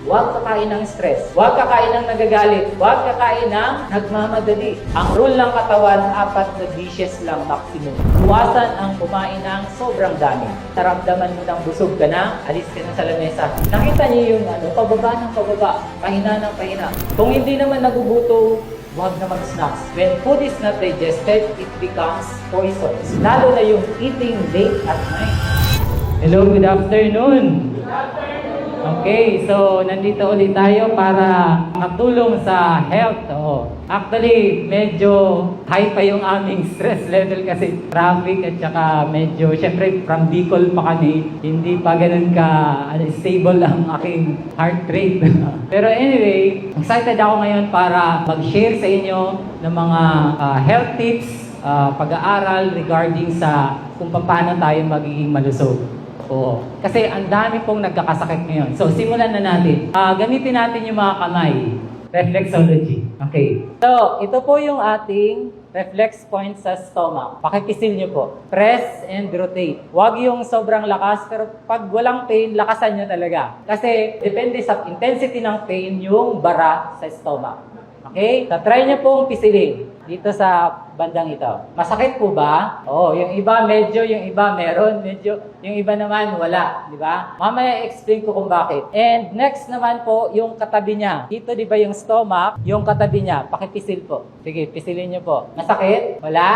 Huwag kakain ng stress. Huwag kakain ng nagagalit. Huwag kakain ng nagmamadali. Ang rule ng katawan, 4 na dishes lang maximum. Iwasan ang kumain ng sobrang dami. Naramdaman mo ng busog ka na, alis ka na sa lamesa. Nakita niyo yung pababa ng pababa, pahina ng pahina. Kung hindi naman nagugutom, huwag na mag-snacks. When food is not digested, it becomes poisonous. Lalo na yung eating late at night. Hello, good afternoon. Good afternoon. Okay, so nandito ulit tayo para makatulong sa health. Actually, medyo high pa yung aming stress level kasi traffic at saka medyo, syempre from Bicol pa kami, hindi pa ganun ka stable ang aking heart rate. Pero anyway, excited ako ngayon para mag-share sa inyo ng mga health tips, pag-aaral regarding sa kung paano tayo magiging malusog. Oo. Kasi ang dami pong nagkakasakit ngayon. So, simulan na natin. Gamitin natin yung mga kamay. Reflexology. Okay. So, ito po yung ating reflex point sa stomach. Pakipisil nyo po. Press and rotate. Huwag yung sobrang lakas, pero pag walang pain, lakasan nyo talaga. Kasi, depende sa intensity ng pain yung bara sa stomach. Okay? So, try nyo pong pisilin dito sa bandang ito. Masakit po ba? Yung iba medyo, yung iba meron, medyo, yung iba naman wala, di ba? Mamaya explain ko kung bakit. And next naman po, yung katabi niya. Dito di ba yung stomach, yung katabi niya, pakipisil po. Sige, pisilin niyo po. Masakit? Wala?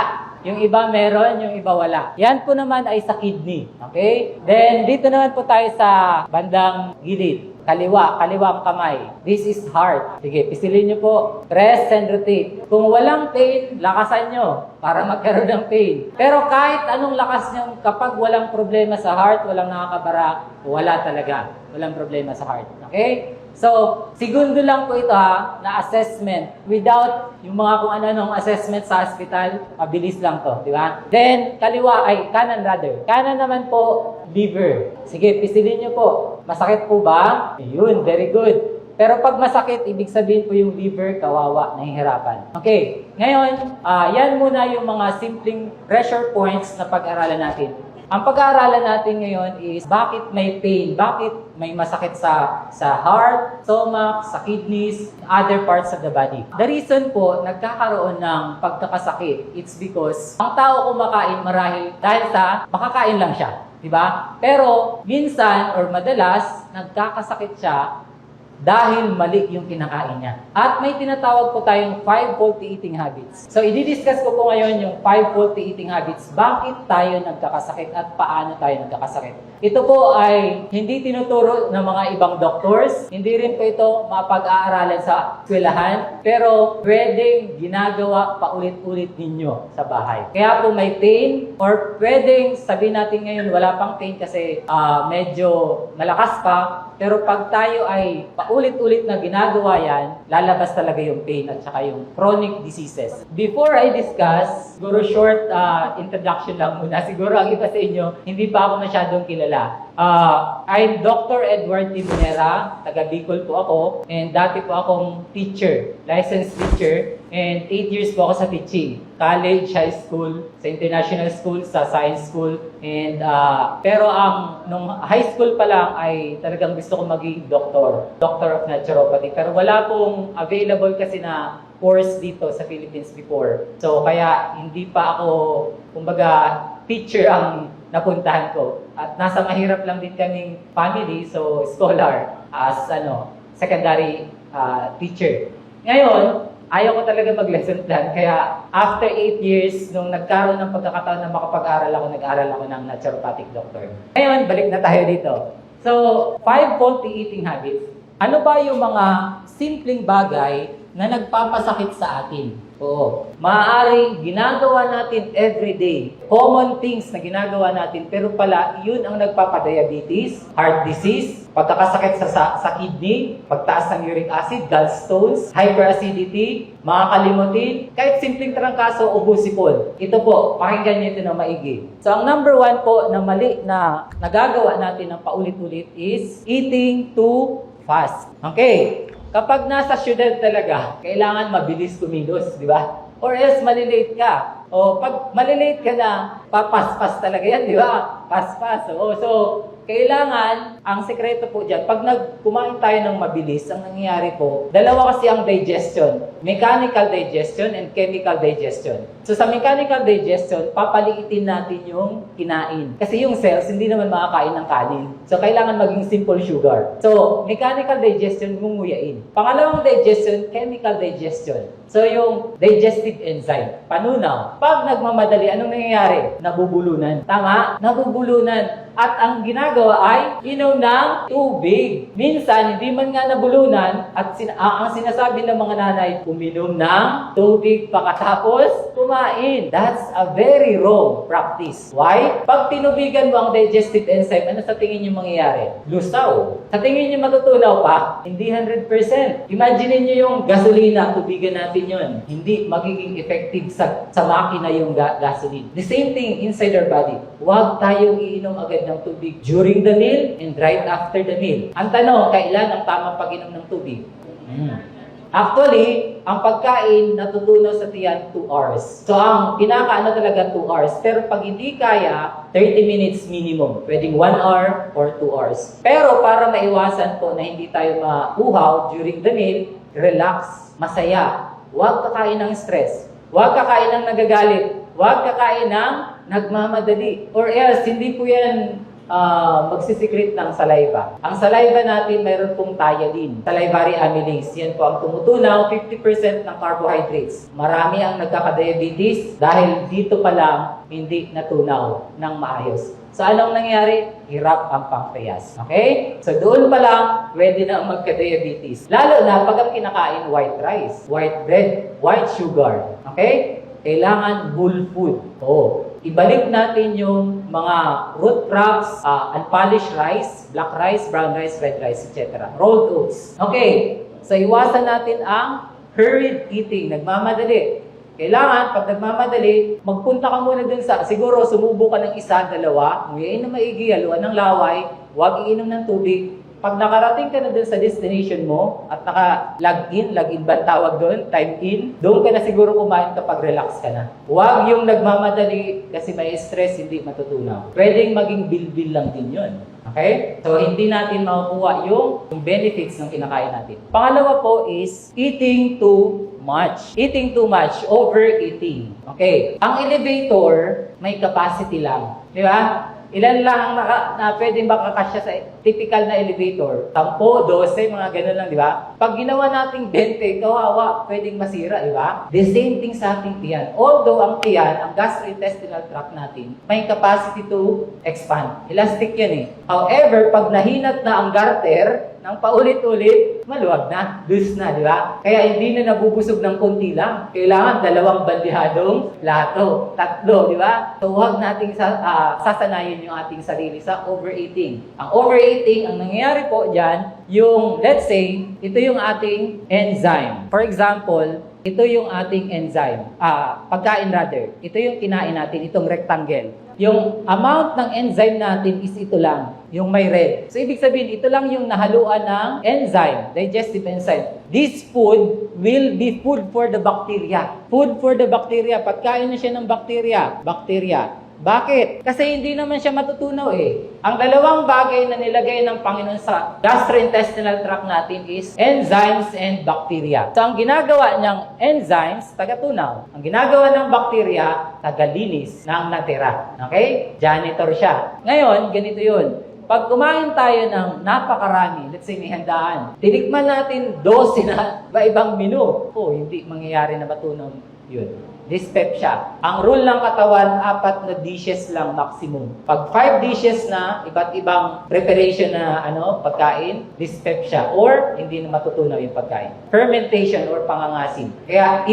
Yung iba meron, yung iba wala. Yan po naman ay sa kidney. Okay? Then dito naman po tayo sa bandang gilid. Kaliwang kamay. This is heart. Sige, pisilin nyo po. Press and rotate. Kung walang pain, lakasan nyo para magkaroon ng pain. Pero kahit anong lakas nyo, kapag walang problema sa heart, walang nakakabara, wala talaga. Walang problema sa heart. Okay? So, segundo lang po ito na assessment. Without yung mga kung ano-anong assessment sa hospital, mabilis lang to, di ba? Then, kanan rather. Kanan naman po, liver. Sige, pisilin nyo po. Masakit po ba? Yun, very good. Pero pag masakit, ibig sabihin po yung liver, kawawa, nahihirapan. Okay, ngayon, yan muna yung mga simpleng pressure points na pag-aralan natin. Ang pag-aaralan natin ngayon is bakit may pain, bakit may masakit sa heart, stomach, sa kidneys, other parts of the body. The reason po nagkakaroon ng pagkakasakit, it's because ang tao kumakain marahil dahil sa makakain lang siya, di ba? Pero minsan or madalas nagkakasakit siya dahil mali yung kinakain niya. At may tinatawag po tayong 5 faulty eating habits. So, i-discuss ko po ngayon yung 5 faulty eating habits. Bakit tayo nagkakasakit at paano tayo nagkakasakit? Ito po ay hindi tinuturo ng mga ibang doctors. Hindi rin po ito mapag-aaralan sa eskwelahan. Pero pwedeng ginagawa paulit-ulit ninyo sa bahay. Kaya po may pain or pwedeng sabihin natin ngayon wala pang pain kasi medyo malakas pa. Pero pag tayo ay paulit-ulit na ginagawa yan, lalabas talaga yung pain at saka yung chronic diseases. Before I discuss, siguro short introduction lang muna. Siguro ang iba sa inyo, hindi pa ako masyadong kilala. I'm Dr. Edward Timonera, taga Bicol po ako, and dati po akong teacher, licensed teacher, and 8 years po ako sa teaching. College, high school, sa international school, sa science school, and pero nung high school pa lang ay talagang gusto ko maging doctor of naturopathy. Pero wala pong available kasi na course dito sa Philippines before. So kaya hindi pa ako, kumbaga, teacher ang napuntahan ko. At nasa mahirap lang din kaming family, so scholar as secondary teacher. Ngayon, ayaw ko talaga mag-lesson plan. Kaya after 8 years, nung nagkaroon ng pagkakataon na makapag-aral ako, nag-aral ako ng naturopathic doctor. Ngayon, balik na tayo dito. So, 5 faulty eating habits. Ano ba yung mga simpleng bagay na nagpapasakit sa atin? Maaaring ginagawa natin everyday. Common things na ginagawa natin, pero pala, yun ang nagpapadiabetes, heart disease, pagkakasakit sa kidney, pagtaas ng uric acid, gallstones, hyperacidity, makakalimutin, kahit simpleng trangkaso o busipol. Ito po, pakinggan niyo ito na maigi. So, ang number 1 po na mali na nagagawa natin ng paulit-ulit is eating too fast. Okay. Kapag nasa syudad talaga, kailangan mabilis kumilos, di ba? Or else malilate ka. O pag malilate ka na, papaspas talaga yan, di ba? Paspas. So kailangan, ang sekreto po dyan, pag kumain tayo ng mabilis, ang nangyayari po, dalawa kasi ang digestion. Mechanical digestion and chemical digestion. So sa mechanical digestion, papaliitin natin yung kinain. Kasi yung cells, hindi naman makakain ng kanin. So kailangan maging simple sugar. So, mechanical digestion, nguyain. Pangalawang digestion, chemical digestion. So, yung digestive enzyme, panunaw. Pag nagmamadali, anong nangyayari? Nabubulunan. Tama? Nabubulunan. At ang ginagawa ay inom ng tubig. Minsan, hindi man nga nabulunan at ang sinasabi ng mga nanay, uminom ng tubig pagkatapos kumain. That's a very wrong practice. Why? Pag tinubigan mo ang digestive enzyme, ano sa tingin niyo mangyayari? Lusaw. Sa tingin niyo matutunaw pa? Hindi 100%. Imagine niyo yung gasolina, tubigan natin yun. Hindi magiging effective sa makina yung gasoline. The same thing inside our body. Huwag tayong iinom agad ng tubig during the meal and right after the meal. Ang tanong, kailan ang tamang pag-inom ng tubig? Actually, ang pagkain natutunaw sa tiyan 2 hours. So, ang kinakaano talaga 2 hours. Pero pag hindi kaya, 30 minutes minimum. Pwedeng 1 hour or 2 hours. Pero para maiwasan po na hindi tayo mauhaw during the meal, relax, masaya. Huwag kakain ng stress. Huwag kakain ng nagagalit. Huwag kakain ng nagmamadali. Or else, hindi po yan magsisikret ng saliva. Ang saliva natin, mayroon pong thiamine, salivary amylase. Yan po ang tumutunaw, 50% ng carbohydrates. Marami ang nagkaka-diabetes dahil dito pa lang hindi natunaw ng maayos. So, anong nangyari? Hirap ang pancreas. Okay? So, doon pa lang, pwede na ang magka-diabetes. Lalo na pag ang kinakain white rice, white bread, white sugar. Okay? Kailangan whole food. Ibalik natin yung mga root crops, unpolished rice, black rice, brown rice, red rice, etc. Rolled oats. Okay, so iwasan natin ang hurried eating, nagmamadali. Kailangan, pag nagmamadali, magpunta ka muna dun siguro sumubo ka ng isa, dalawa, nguyain na maigi, haluan ng laway, huwag iinom ng tubig. Pag nakarating ka na dun sa destination mo at naka-log in ba tawag doon, time in, doon ka na siguro kumain kapag relax ka na. Huwag yung nagmamadali kasi may stress, hindi matutunaw. Pwedeng maging bil-bil lang din yun. Okay? So, hindi natin makukuha yung benefits ng kinakain natin. Pangalawa po is eating too much. Eating too much, overeating. Okay? Ang elevator, may capacity lang. Di ba? Ilan lang na pwedeng makakasya sa typical na elevator? 10, 12, mga ganun lang, di ba? Pag ginawa nating 20, kawawa, pwedeng masira, di ba? The same thing sa ating tiyan. Although ang tiyan, ang gastrointestinal tract natin, may capacity to expand. Elastic yan eh. However, pag nahinat na ang garter, ng paulit-ulit, maluwag na, loose na, di ba? Kaya hindi na nabubusog ng konti lang. Kailangan 2 bandihadong plato, 3, di ba? So huwag nating sasanayin yung ating sarili sa overeating. Ang overeating, ang nangyayari po dyan, yung, let's say, ito yung ating enzyme. For example, ito yung ating enzyme. Pagkain rather. Ito yung kinain natin, itong rectangle. Yung amount ng enzyme natin is ito lang, yung may red. So, ibig sabihin, ito lang yung nahaluan ng enzyme, digestive enzyme. This food will be food for the bacteria. Food for the bacteria. Pagkain na siya ng bacteria. Bakit? Kasi hindi naman siya matutunaw eh. Ang dalawang bagay na nilagay ng Panginoon sa gastrointestinal tract natin is enzymes and bacteria. So, ang ginagawa niyang enzymes, taga-tunaw. Ang ginagawa ng bacteria, taga-linis ng natira. Okay? Janitor siya. Ngayon, ganito yun. Pag kumain tayo ng napakarami, let's say may handaan, tinikman natin 12 na ibang menu. Hindi mangyayari na matunaw yun. Dyspepsia. Ang rule ng katawan, 4 na dishes lang maximum. Pag 5 dishes na, iba't ibang preparation na pagkain, dyspepsia or hindi na matutunaw yung pagkain. Fermentation or pangangasim. Kaya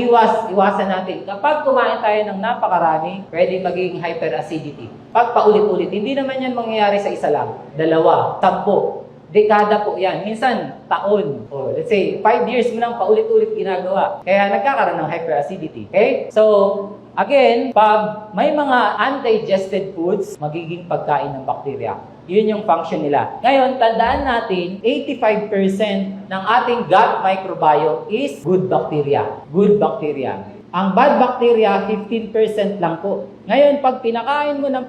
iwasan natin. Kapag kumain tayo ng napakarami, pwede maging hyperacidity. Pag paulit-ulit, hindi naman yan mangyayari sa isa lang. 2, 10. Dekada po yan. Minsan, taon. Let's say, 5 years mo nang paulit-ulit ginagawa. Kaya nagkakaroon ng hyperacidity. Okay? So, again, pag may mga undigested foods, magiging pagkain ng bacteria. Yun yung function nila. Ngayon, tandaan natin, 85% ng ating gut microbiome is good bacteria. Good bacteria. Ang bad bacteria, 15% lang po. Ngayon, pag pinakain mo ng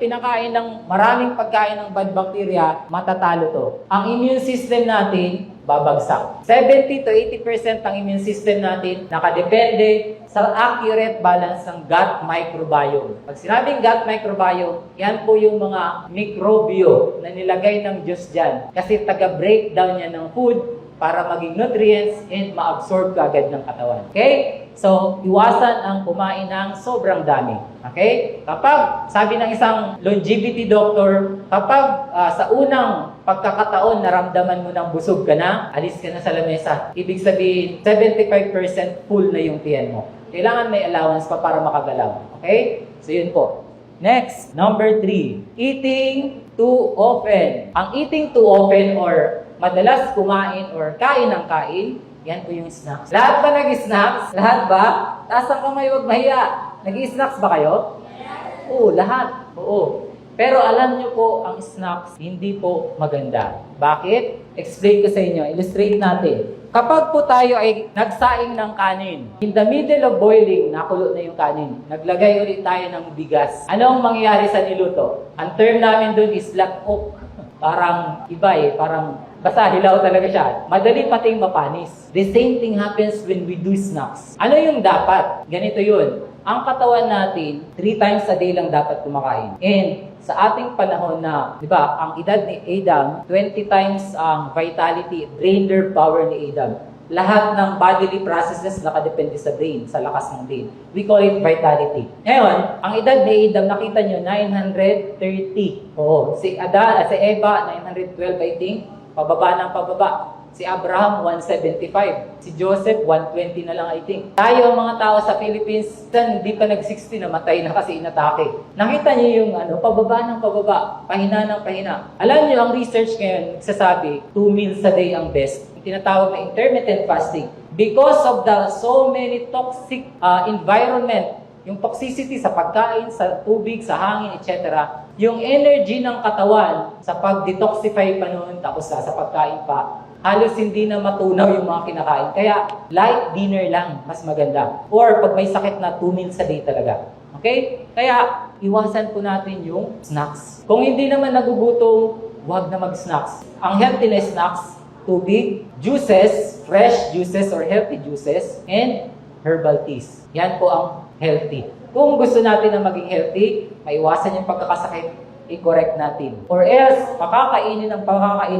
maraming pagkain ng bad bacteria, matatalo to. Ang immune system natin, babagsak. 70 to 80% ng immune system natin nakadepende sa accurate balance ng gut microbiome. Pag sinabing gut microbiome, yan po yung mga mikrobyo na nilagay ng Diyos dyan. Kasi taga-breakdown yan ng food para maging nutrients and ma-absorb kaagad ng katawan. Okay? So, iwasan ang kumain ng sobrang dami. Okay? Kapag, sabi ng isang longevity doctor, kapag sa unang pagkakataon naramdaman mo ng busog ka na, alis ka na sa lamesa. Ibig sabihin, 75% full na yung tiyan mo. Kailangan may allowance pa para makagalaw. Okay? So, yun po. Next, number 3, eating too often. Ang eating too often or madalas kumain or kain ng kain, yan po yung snacks. Lahat ba nag-snacks? Lahat ba? Taas ang kamay, huwag mahiya. Nag-snacks ba kayo? Yes. Oo, lahat. Oo. Pero alam nyo po, ang snacks hindi po maganda. Bakit? Explain ko sa inyo. Illustrate natin. Kapag po tayo ay nagsaing ng kanin, in the middle of boiling, nakulo na yung kanin, naglagay ulit tayo ng bigas. Ano ang mangyayari sa niluto? Ang term namin dun is lat-ok. Parang iba parang basta hilaw talaga siya. Madali pating mapanis. The same thing happens when we do snacks. Ano yung dapat? Ganito yun. Ang katawan natin, 3 times a day lang dapat kumakain. And sa ating panahon na, di ba, ang edad ni Adam, 20 times ang vitality, brain nerve power ni Adam. Lahat ng bodily processes nakadepende sa brain, sa lakas ng brain. We call it vitality. Ngayon, ang edad ni Adam, nakita nyo, 930. Oo, si Eva, 912 I think. Pababa ng pababa. Si Abraham, 175. Si Joseph, 120 na lang I think. Tayo, mga tao sa Philippines, hindi pa nag-60, namatay na kasi inatake. Nakita niyo yung pababa ng pababa, pahina ng pahina. Alam niyo, ang research ngayon, nagsasabi, 2 meals a day ang best. Yung tinatawag na intermittent fasting. Because of the so many toxic environment, yung toxicity sa pagkain, sa tubig, sa hangin, etc., yung energy ng katawan sa pag-detoxify pa noon, tapos sa pagkain pa, halos hindi na matunaw yung mga kinakain. Kaya, light dinner lang, mas maganda. Or, pag may sakit na, 2 meals a day talaga. Okay? Kaya, iwasan po natin yung snacks. Kung hindi naman nagugutom, huwag na mag-snacks. Ang healthy na snacks, tubig, juices, fresh juices or healthy juices, and herbal teas. Yan po ang healthy. Kung gusto natin na maging healthy, maiwasan yung pagkakasakit, i-correct natin. Or else, pakakainin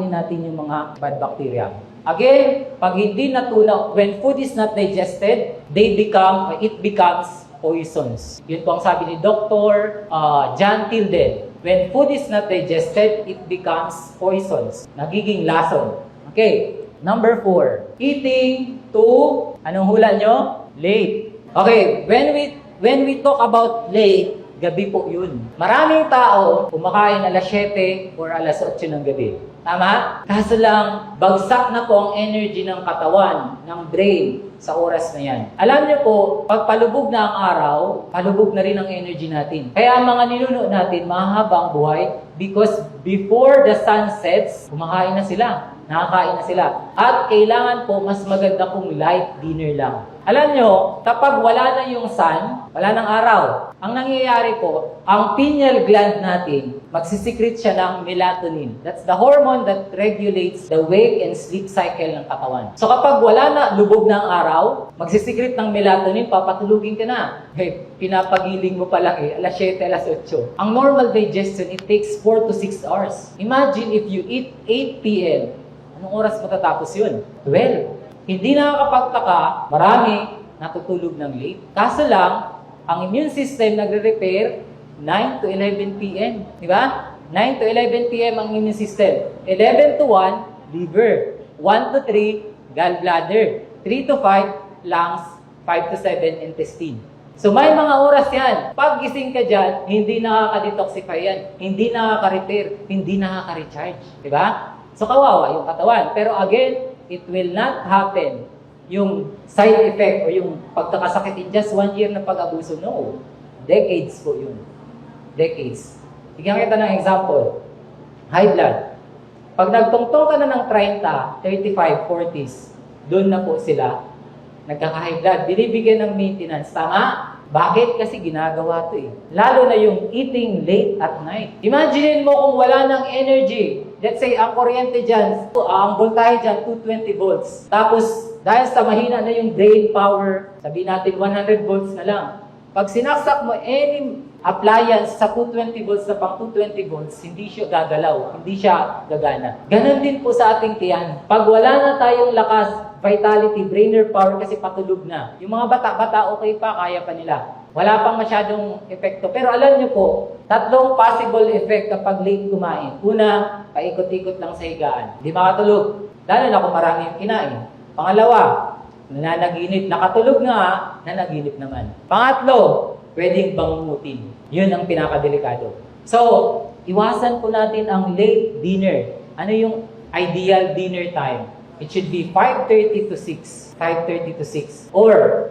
natin yung mga bad bacteria. Again, pag hindi natunaw, when food is not digested, it becomes poisons. Yun po ang sabi ni Dr. John Tilden. When food is not digested, it becomes poisons. Nagiging lason. Okay, number 4. Eating too, anong hula nyo? Late. Okay, when we talk about late, gabi po yun. Maraming tao kumakain alas 7 or alas 8 ng gabi. Tama? Kaso lang, bagsak na po ang energy ng katawan, ng brain, sa oras na yan. Alam niyo po, pag palubog na ang araw, palubog na rin ang energy natin. Kaya ang mga ninuno natin, mahabang buhay, because before the sun sets, kumakain na sila. Nakakain na sila. At kailangan po, mas maganda kung light dinner lang. Alam nyo, kapag wala na yung sun, wala ng araw, ang nangyayari po, ang pineal gland natin, magsisikret siya ng melatonin. That's the hormone that regulates the wake and sleep cycle ng katawan. So kapag wala na, lubog na ang araw, magsisikret ng melatonin, papatulugin ka na. Hey, pinapagiling mo pa lang alas 7, alas 8. Ang normal digestion, it takes 4 to 6 hours. Imagine if you eat 8 p.m., anong oras matatapos yun? 12. Hindi nakakapagtaka, marami natutulog ng late. Kaso lang, ang immune system nagre-repair 9 to 11 p.m. Di ba? 9 to 11 p.m. ang immune system. 11 to 1, liver. 1 to 3, gallbladder. 3 to 5, lungs. 5 to 7, intestine. So may mga oras yan. Pag gising ka dyan, hindi nakaka-detoxify yan. Hindi nakaka-repair. Hindi nakaka-recharge. Di ba? So kawawa yung katawan. Pero again, it will not happen yung side effect o yung pagkakasakit in just 1 year na pag-abuso. No. Decades po yun. Decades. Bigyan kita ng example. High blood. Pag nagtungtong ka na ng 30, 35, 40s, doon na po sila nagkaka-high blood, binibigyan ng maintenance. Tama? Bakit? Kasi ginagawa to eh. Lalo na yung eating late at night. Imagine mo kung wala ng energy. Let's say, ang kuryente dyan, ang voltahe dyan, 220 volts. Tapos, dahil sa mahina na yung drain power, sabihin natin 100 volts na lang. Pag sinaksak mo any appliance sa 220 volts na pang 220 volts, hindi siya gagalaw, hindi siya gagana. Ganon din po sa ating tiyan. Pag wala na tayong lakas, vitality, brainer power kasi patulog na. Yung mga bata-bata, okay pa, kaya pa nila. Wala pang masyadong epekto. Pero alam nyo po, tatlong possible effect kapag late kumain. Una, paikot-ikot lang sa higaan. Di makatulog. Lalo na kung marami yung kinain. Pangalawa, nananaginip. Nakatulog nga, nanaginip naman. Pangatlo, pwedeng bangungutin. Yun ang pinakadelikado. So, iwasan po natin ang late dinner. Ano yung ideal dinner time? It should be 5:30 to 6. 5:30 to 6. Or,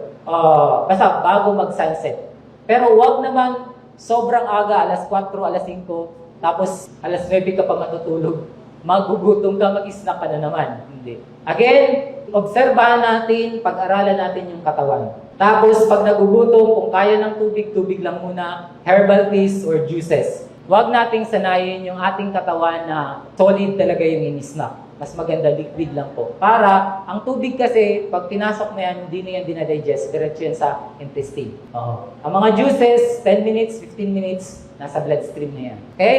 basta bago mag-sunset. Pero wag naman sobrang aga, alas 4, alas 5, tapos alas 9 ka pa matutulog. Magugutom ka, mag-snack ka na naman. Hindi. Again, obserbahan natin, pag-aralan natin yung katawan. Tapos, pag nagugutom, kung kaya ng tubig, tubig lang muna, herbal teas or juices. Huwag nating sanayin yung ating katawan na solid talaga yung in-snack. Mas maganda, liquid lang po. Para, ang tubig kasi, pag pinasok mo yan, hindi na yan dinadigest. Diretso yan sa intestine. Ang mga juices, 10 minutes, 15 minutes, nasa bloodstream na yan. Okay?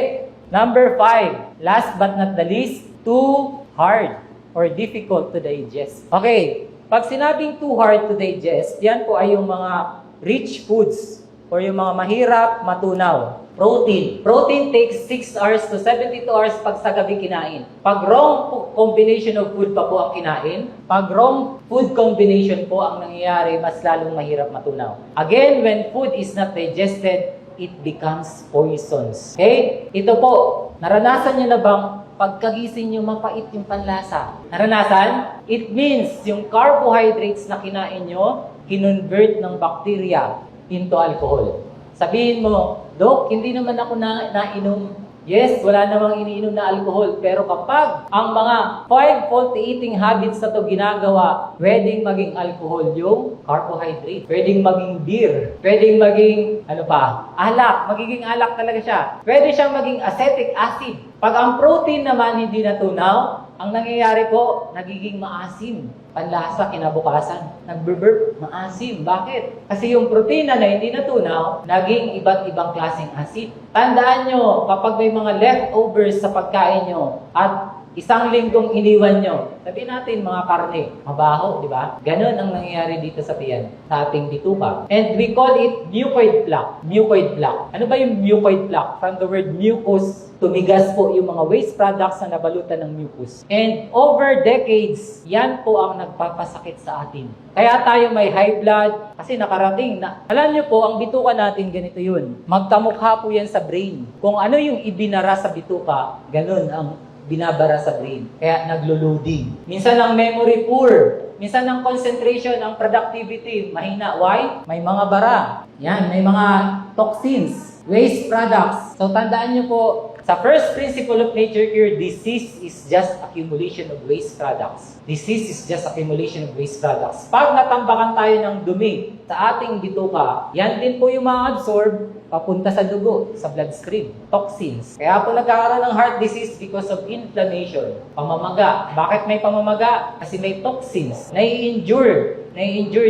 Number 5, last but not the least, too hard or difficult to digest. Okay, pag sinabing too hard to digest, yan po ay yung mga rich foods or yung mga mahirap matunaw. Protein. Protein takes 6 hours to 72 hours pag sa gabi kinain. Pag wrong combination of food pa po ang kinain, pag wrong food combination po ang nangyayari, mas lalong mahirap matunaw. Again, when food is not digested, it becomes poisons. Okay? Ito po, naranasan nyo na bang pagkagising nyo mapait yung panlasa? Naranasan? It means yung carbohydrates na kinain nyo, kinonvert ng bacteria into alcohol. Sabihin mo, Dok, hindi naman ako nainom. Yes, wala namang iniinom na alcohol. Pero kapag ang mga 5 faulty eating habits na to ginagawa, pwedeng maging alcohol yung carbohydrate. Pwedeng maging beer. Pwedeng maging, alak. Magiging alak talaga siya. Pwede siyang maging acetic acid. Pag ang protein naman hindi natunaw, ang nangyayari po, nagiging maasim. Panlasa, kinabukasan. Nagburp, maasim. Bakit? Kasi yung protina na hindi natunaw, naging iba't ibang klaseng acid. Tandaan nyo, kapag may mga leftovers sa pagkain nyo at isang linggong iniwan nyo, sabihin natin mga karne, mabaho, di ba? Ganon ang nangyayari dito sa tiyan, sa ating bituka. And we call it mucoid plaque. Mucoid plaque. Ano ba yung mucoid plaque? From the word mucus, tumigas po yung mga waste products na nabalutan ng mucus. And over decades, yan po ang nagpapasakit sa atin. Kaya tayo may high blood, kasi nakarating na. Alam nyo po, ang bituka natin, ganito yun. Magkamukha po yan sa brain. Kung ano yung ibinara sa bituka, ganon ang binabara sa brain. Kaya naglo-loading. Minsan ang memory poor. Minsan ang concentration, ang productivity, mahina. Why? May mga bara. Yan, may mga toxins, waste products. So tandaan nyo po, sa first principle of nature cure, disease is just accumulation of waste products. Disease is just accumulation of waste products. Pag natambakan tayo ng dumi sa ating bituka, yan din po yung ma-absorb papunta sa dugo, sa bloodstream. Toxins. Kaya po nagkakaroon ng heart disease because of inflammation. Pamamaga. Bakit may pamamaga? Kasi may toxins. Nai-injure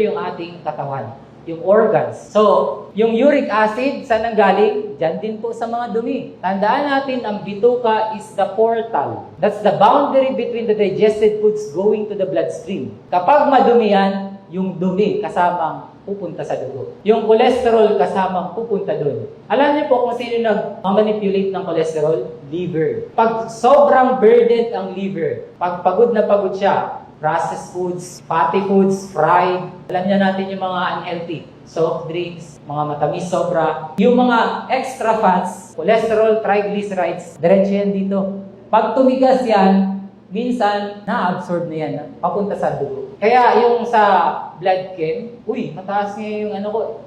yung ating katawan. Yung organs. So, yung uric acid, saan nanggaling? Diyan din po sa mga dumi. Tandaan natin, ang bituka is the portal. That's the boundary between the digested foods going to the bloodstream. Kapag madumi yan, yung dumi kasamang pupunta sa dugo. Yung cholesterol kasamang pupunta doon. Alam niyo po kung sino nag-manipulate ng cholesterol? Liver. Pag sobrang burdened ang liver, pag pagod na pagod siya, processed foods, fatty foods, fried. Alam niya natin yung mga unhealthy. Soft drinks, mga matamis sobra. Yung mga extra fats, cholesterol, triglycerides, diretso yan dito. Pag tumigas yan, minsan na-absorb na yan, papunta sa dugo. Kaya yung sa blood chem, mataas nga yung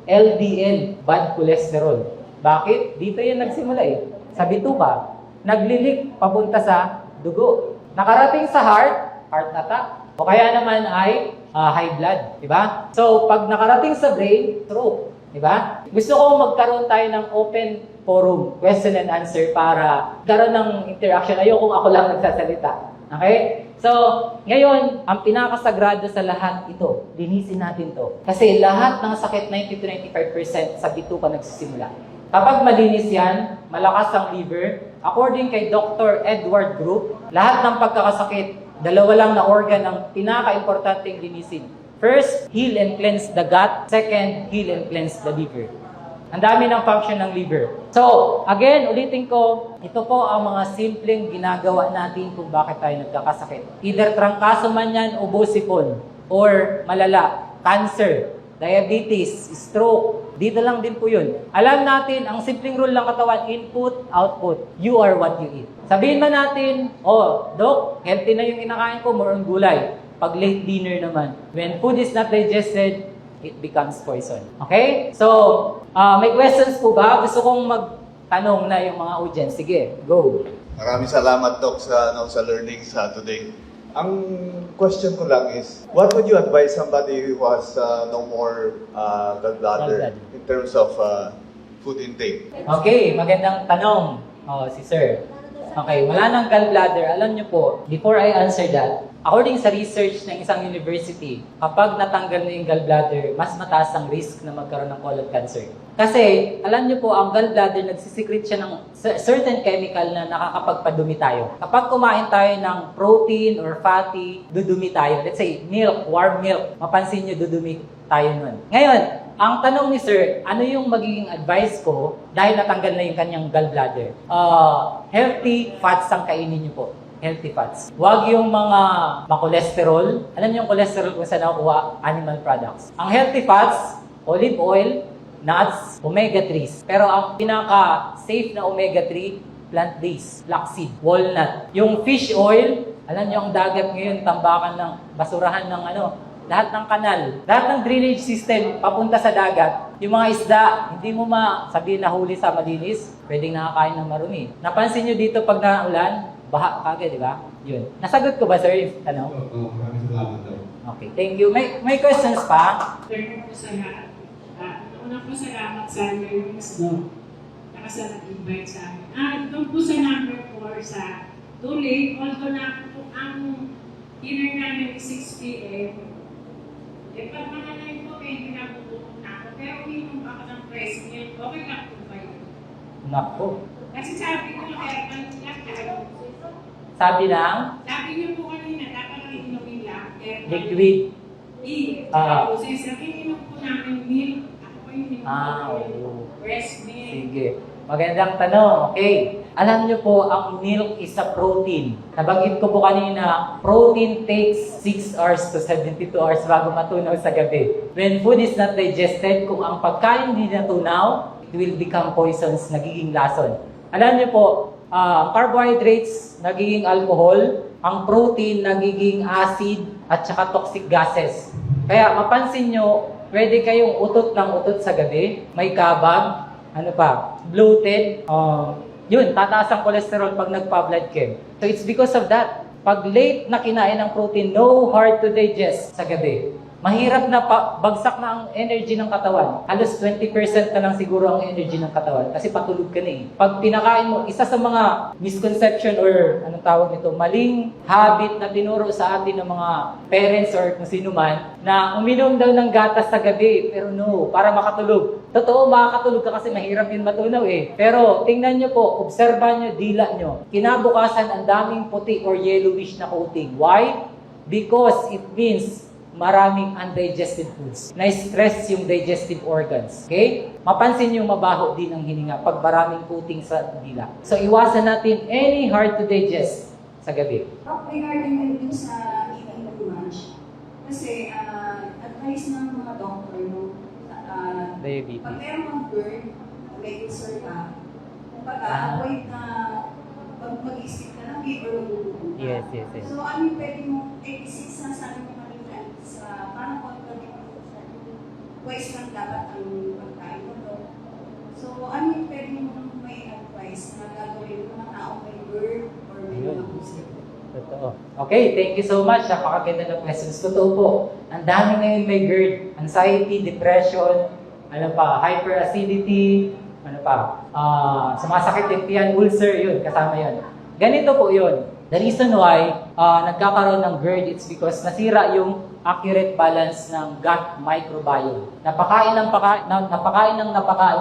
LDL, bad cholesterol. Bakit? Dito yan nagsimula Sa bituka, naglilik papunta sa dugo. Nakarating sa heart attack. O kaya naman ay high blood, di ba? So, pag nakarating sa brain, stroke, di ba? Gusto ko magkaroon tayo ng open forum, question and answer para karoon ng interaction. Ayoko kung ako lang nagsasalita. Okay? So, ngayon, ang pinakasagrado sa lahat ito, linisin natin to. Kasi lahat ng sakit, 90-95% sa bituka nagsisimula. Kapag malinis yan, malakas ang liver, according kay Dr. Edward Group, lahat ng pagkakasakit, dalawa lang na organ ang pinaka-importanteng linisin. First, heal and cleanse the gut. Second, heal and cleanse the liver. Ang dami ng function ng liver. So, again, ulitin ko, ito po ang mga simpleng ginagawa natin kung bakit tayo nagkakasakit. Either trangkaso man yan o busipon, or malala, cancer, diabetes, stroke, dito lang din po yun. Alam natin, ang simpleng rule ng katawan, input, output. You are what you eat. Sabihin man natin, oh, Doc, healthy na yung kinakain ko, more on gulay. Pag late dinner naman, when food is not digested, it becomes poison. Okay? So, may questions po ba? Gusto kong magtanong na yung mga audience. Sige, go. Maraming salamat, Doc, sa learning sa today. Ang question ko lang is, what would you advise somebody who has no more gallbladder in terms of food intake? Okay, magandang tanong. Oh, si Sir. Okay, wala nang gallbladder. Alam niyo po, before I answer that, according sa research ng isang university, kapag natanggal na yung gallbladder, mas mataas ang risk na magkaroon ng colon cancer. Kasi, alam niyo po, ang gallbladder, nagsisecrete siya ng certain chemical na nakakapagpadumi tayo. Kapag kumain tayo ng protein or fatty, dudumi tayo. Let's say, milk, warm milk. Mapansin niyo, dudumi tayo nun. Ngayon, ang tanong ni Sir, ano yung magiging advice ko dahil natanggal na yung kanyang gallbladder? Healthy fats ang kainin niyo po. Healthy fats. Huwag yung mga makolesterol. Alam niyo yung cholesterol kung saan nakukuha? Animal products. Ang healthy fats, olive oil, nuts, omega-3s. Pero ang pinaka-safe na omega-3, plant-based, flaxseed, walnut. Yung fish oil, alam niyo ang dagat ngayon, tambakan ng basurahan ng lahat ng kanal, lahat ng drainage system papunta sa dagat. Yung mga isda, hindi mo sabihin na huli sa malinis, pwedeng nakakain ng marumi. Napansin nyo dito pag naulan, baha kagad, di ba? Yun. Nasagot ko ba, sir? Ano? Oo, maraming salamat daw. Okay, thank you. May questions pa? Thank po sa lahat. Una po salamat sa learnings no. Nakasa nag-invite sa amin. Ito po sa number 4 sa too late. Although na po ang dinner namin is 6 p.m. Pag mga 9 po, hindi na tutulog na ako. Pero uminom ako ng press milk. Okay lang po ba yun? Nako. Kasi sabi ko, kaya kanina tayo. Sabi lang, Sabi niyo po kanina, dapat ang inumin lang. liquid. Tapos sabi niyo po namin milk. Ako po yung inumin Oo. breast milk. Sige. Magandang tanong. Okay. Alam niyo po, ang milk is a protein. Nabanggit ko po kanina, protein takes 6 hours to 72 hours bago matunaw sa gabi. When food is not digested, kung ang pagkain hindi natunaw, it will become poisons, nagiging lason. Alam niyo po, carbohydrates, nagiging alcohol, ang protein, nagiging acid, at saka toxic gases. Kaya mapansin niyo, pwede kayong utot ng utot sa gabi, may kabag, bloated, yun, tataas ang cholesterol pag nagpa-blood chem. So it's because of that. Pag late na kinain ng protein, no hard to digest sa gabi. Mahirap na bagsak na ang energy ng katawan. Halos 20% na lang siguro ang energy ng katawan kasi patulog ka na eh. Pag pinakain mo, isa sa mga misconception or anong tawag nito, maling habit na tinuro sa atin ng mga parents or kung sino man, na uminom daw ng gatas sa gabi. Pero no, para makatulog. Totoo, makakatulog ka kasi mahirap yun matunaw eh. Pero tingnan nyo po, obserbahan nyo, dila nyo. Kinabukasan ang daming puti or yellowish na coating. Why? Because it means maraming undigested foods. Na-stress yung digestive organs. Okay? Mapansin yung mabaho din ang hininga pag maraming coating sa dila. So, iwasan natin any hard to digest sa gabi. Regarding din sa eating too much, kasi advice ng mga doctor, no, Diabetes. pag meron kang burn, may ulcer ka, avoid na mag-isip ka ng cake or magugutom ka. Yes. So, ano yung pwede mo, since nasabi mo kanina, sa parang twice lang dapat ang pagkain mo to. So, ano yung pwede mo may advice na gagawin ng mga tao may burn or may mga ulcer? Totoo. Okay, thank you so much. Napakaganda ng questions. Totoo po. Ang dami ngayon may GERD, anxiety, depression, ano pa, hyperacidity, ano pa, sumasakit yung tiyan, ulcer, yun, kasama yun. Ganito po yun. The reason why nagkakaroon ng GERD, it's because nasira yung accurate balance ng gut microbiome. Napakain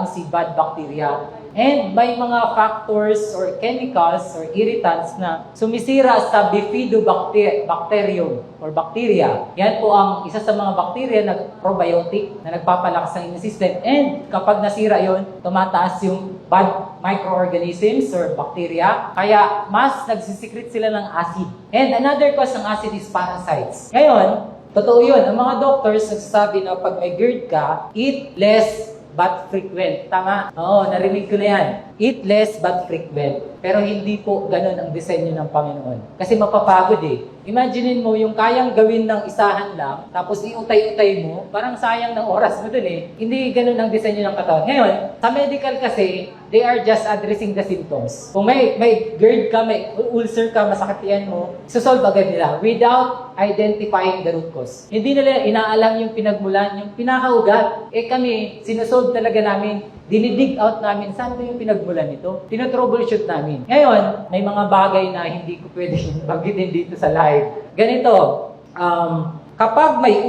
si bad bacteria. And may mga factors or chemicals or irritants na sumisira sa bifidobacterium or bacteria. Yan po ang isa sa mga bacteria na probiotic na nagpapalakas ng immune system. And kapag nasira yon, tumataas yung bad microorganisms or bacteria. Kaya mas nagsisikret sila ng acid. And another cause ng acid is parasites. Ngayon, totoo yun. Ang mga doctors nagsasabi na pag may GERD ka, eat less but frequent. Tama? Oo, narinig ko na yan. Eat less but frequent. Pero hindi po ganun ang disenyo ng Panginoon. Kasi mapapagod eh. Imaginein mo yung kayang gawin ng isahan lang, tapos iutay-utay mo, parang sayang ng oras mo dun eh. Hindi ganun ang disenyo ng katawan. Ngayon, sa medical kasi, they are just addressing the symptoms. Kung may GERD ka, may ulcer ka, masakit yan mo, susolve agad nila without identifying the root cause. Hindi nila inaalam yung pinagmulan, yung pinakaugat. Kami, sinusolve talaga namin, dinidig out namin, saan ba yung pinagmulan nito? Tinotroubleshoot namin. Ngayon, may mga bagay na hindi ko pwede banggitin dito sa live. Ganito, kapag may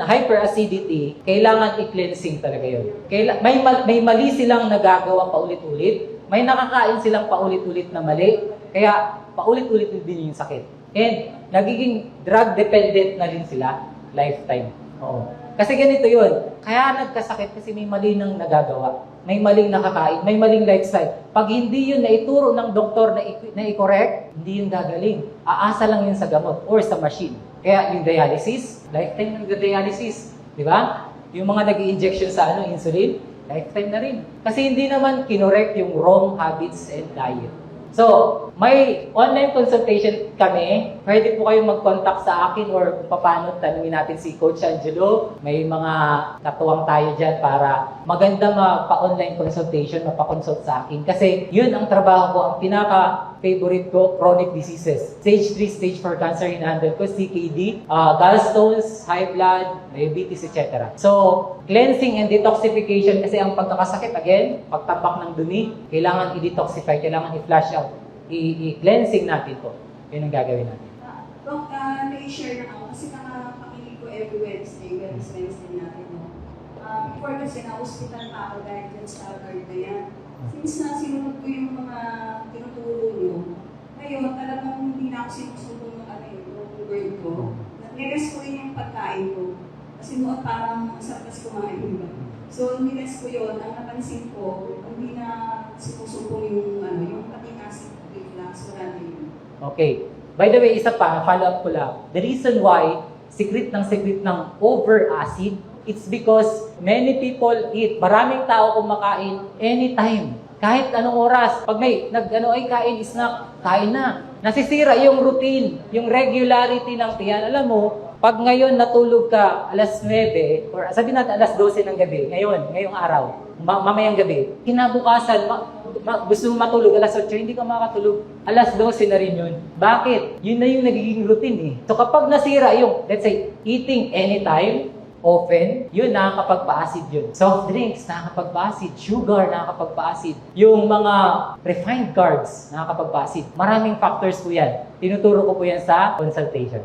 hyperacidity, kailangan i-cleansing talaga yun. May mali silang nagagawa paulit-ulit, may nakakain silang paulit-ulit na mali, kaya paulit-ulit din yung sakit. And nagiging drug-dependent na rin sila, lifetime. Oo. Kasi ganito yun. Kaya nagkasakit kasi may mali nang nagagawa. May maling nakakain, may maling lifestyle. Pag hindi yun naituro ng doktor na i-correct, hindi yun gagaling. Aasa lang yun sa gamot or sa machine. Kaya yung dialysis, lifetime ng dialysis. Di ba? Yung mga nag-i-injection sa insulin, lifetime na rin. Kasi hindi naman kinorek yung wrong habits and diet. So, may online consultation kami. Pwede po kayong mag-contact sa akin or kung paano tanungin natin si Coach Angelo. May mga katuwang tayo dyan para maganda pa-online consultation, mapakonsult sa akin. Kasi yun ang trabaho ko, ang pinaka-favorite ko, chronic diseases. Stage 3, stage 4 cancer, hinahandle ko, CKD, gallstones, high blood, diabetes, etc. So, cleansing and detoxification kasi ang pagkakasakit, again, pagtabak ng dumi, kailangan i-detoxify, kailangan i-flush out. I-cleansing natin to. Yun ang gagawin natin. Dok, na-share na ako kasi nakapakinig ko every Wednesday natin. No? Before kasi na-hospital pa ako dahil dyan sa GERD na yan. Since na sinunod ko yung mga tinuturo nyo, ngayon talagang hindi na ako sinusunod yung GERD ko. Niles ko yun yung pagkain ko. Kasi noon parang masarap kasi kumain, di ba? So, niles ko yun. Ang napansin ko, hindi na sinusumpong yung pating acid reflux, wala na yun. Okay. By the way, isa pa, follow-up ko lang. The reason why secret ng over-acid, it's because many people eat. Maraming tao kumakain anytime. Kahit anong oras. Pag may kain, snack, kain na. Nasisira yung routine, yung regularity ng tiyan. Alam mo, pag ngayon natulog ka alas 9, or sabihin natin alas 12 ng gabi, ngayong araw, mamayang gabi, kinabukasan, gusto mo matulog alas 8, hindi ka makakatulog. Alas 12 na rin yun. Bakit? Yun na yung nagiging routine eh. So kapag nasira yung, let's say, eating anytime, often, yun nakakapagpa-acid yun. Soft drinks, nakakapagpa-acid. Sugar, nakakapagpa-acid. Yung mga refined carbs, nakakapagpa-acid. Maraming factors po yan. Tinuturo ko po yan sa consultation.